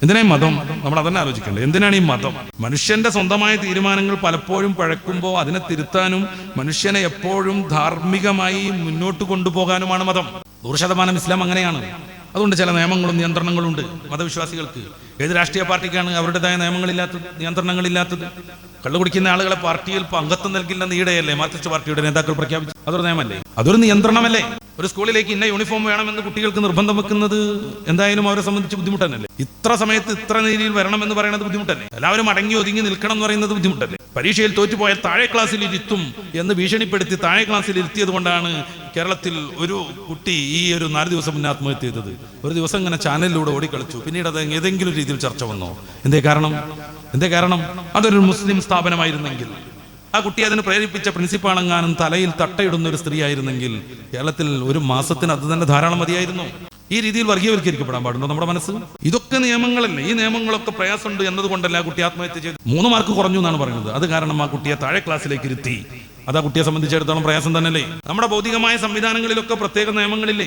എന്തിനാ ഈ മതം? നമ്മൾ അതന്നെ ആലോചിക്കേണ്ടത്. എന്തിനാണ് ഈ മതം? മനുഷ്യന്റെ സ്വന്തമായ തീരുമാനങ്ങൾ പലപ്പോഴും പഴക്കുമ്പോൾ അതിനെ തിരുത്താനും മനുഷ്യനെ എപ്പോഴും ധാർമ്മികമായി മുന്നോട്ട് കൊണ്ടുപോകാനുമാണ് മതം. 100% ഇസ്ലാം അങ്ങനെയാണ്. അതുകൊണ്ട് ചില നിയമങ്ങളും നിയന്ത്രണങ്ങളും ഉണ്ട് മതവിശ്വാസികൾക്ക്. ഏത് രാഷ്ട്രീയ പാർട്ടിക്കാണ് അവരുടേതായ നിയമങ്ങളില്ലാത്തത്, നിയന്ത്രണങ്ങളില്ലാത്തത്? കള്ളു കുടിക്കുന്ന ആളുകളെ പാർട്ടിയിൽ അംഗത്വം നൽകില്ലെന്ന് ഈടെയല്ലേ മാർക്സിസ്റ്റ് പാർട്ടിയുടെ നേതാക്കൾ പ്രഖ്യാപിച്ചു? അതൊരു നിയമമല്ലേ? അതൊരു നിയന്ത്രണമല്ലേ? ഒരു സ്കൂളിലേക്ക് ഇന്ന യൂണിഫോം വേണമെന്ന് കുട്ടികൾക്ക് നിർബന്ധം വെക്കുന്നത് എന്തായാലും അവരെ സംബന്ധിച്ച് ബുദ്ധിമുട്ടല്ലേ? ഇത്ര സമയത്ത് ഇത്ര രീതിയിൽ വരണമെന്ന് പറയുന്നത് ബുദ്ധിമുട്ടല്ലേ? എല്ലാവരും അടങ്ങി ഒതുങ്ങി നിൽക്കണം എന്ന് പറയുന്നത് ബുദ്ധിമുട്ടല്ലേ? പരീക്ഷയിൽ തോറ്റുപോയാൽ താഴെ ക്ലാസ്സിൽ ഇരുത്തും എന്ന് ഭീഷണിപ്പെടുത്തി താഴെ ക്ലാസ്സിൽ ഇരുത്തിയത് കൊണ്ടാണ് കേരളത്തിൽ ഒരു കുട്ടി ഈ ഒരു 4 ദിവസം മുന്നേ ആത്മഹത്യ ചെയ്തത്. ഒരു ദിവസം ഇങ്ങനെ ചാനലിലൂടെ ഓടിക്കളിച്ചു, പിന്നീട് അത് ഏതെങ്കിലും രീതിയിൽ ചർച്ച വന്നോ? എന്തേ കാരണം? അതൊരു മുസ്ലിം സ്ഥാപനമായിരുന്നെങ്കിൽ, ആ കുട്ടി അതിന് പ്രേരിപ്പിച്ച പ്രിൻസിപ്പാളെങ്ങാനും തലയിൽ തട്ടയിടുന്ന ഒരു സ്ത്രീ ആയിരുന്നെങ്കിൽ കേരളത്തിൽ ഒരു മാസത്തിന് അത് തന്നെ ധാരാളം മതിയായിരുന്നു. ഈ രീതിയിൽ വർഗീയവൽക്കരിക്കപ്പെടാൻ പാടുണ്ടോ നമ്മുടെ മനസ്സ്? ഇതൊക്കെ നിയമങ്ങളല്ലേ? ഈ നിയമങ്ങളൊക്കെ പ്രയാസമുണ്ട് എന്നതുകൊണ്ടല്ല ആ കുട്ടി ആത്മഹത്യ ചെയ്തു. 3 മാർക്ക് കുറഞ്ഞു എന്നാണ് പറയുന്നത്. അത് കാരണം ആ കുട്ടിയെ താഴെ ക്ലാസ്സിലേക്ക് ഇരുത്തി. അത് ആ കുട്ടിയെ സംബന്ധിച്ചിടത്തോളം പ്രയാസം തന്നെയല്ലേ? നമ്മുടെ ഭൗതികമായ സംവിധാനങ്ങളിലൊക്കെ പ്രത്യേക നിയമങ്ങളില്ലേ?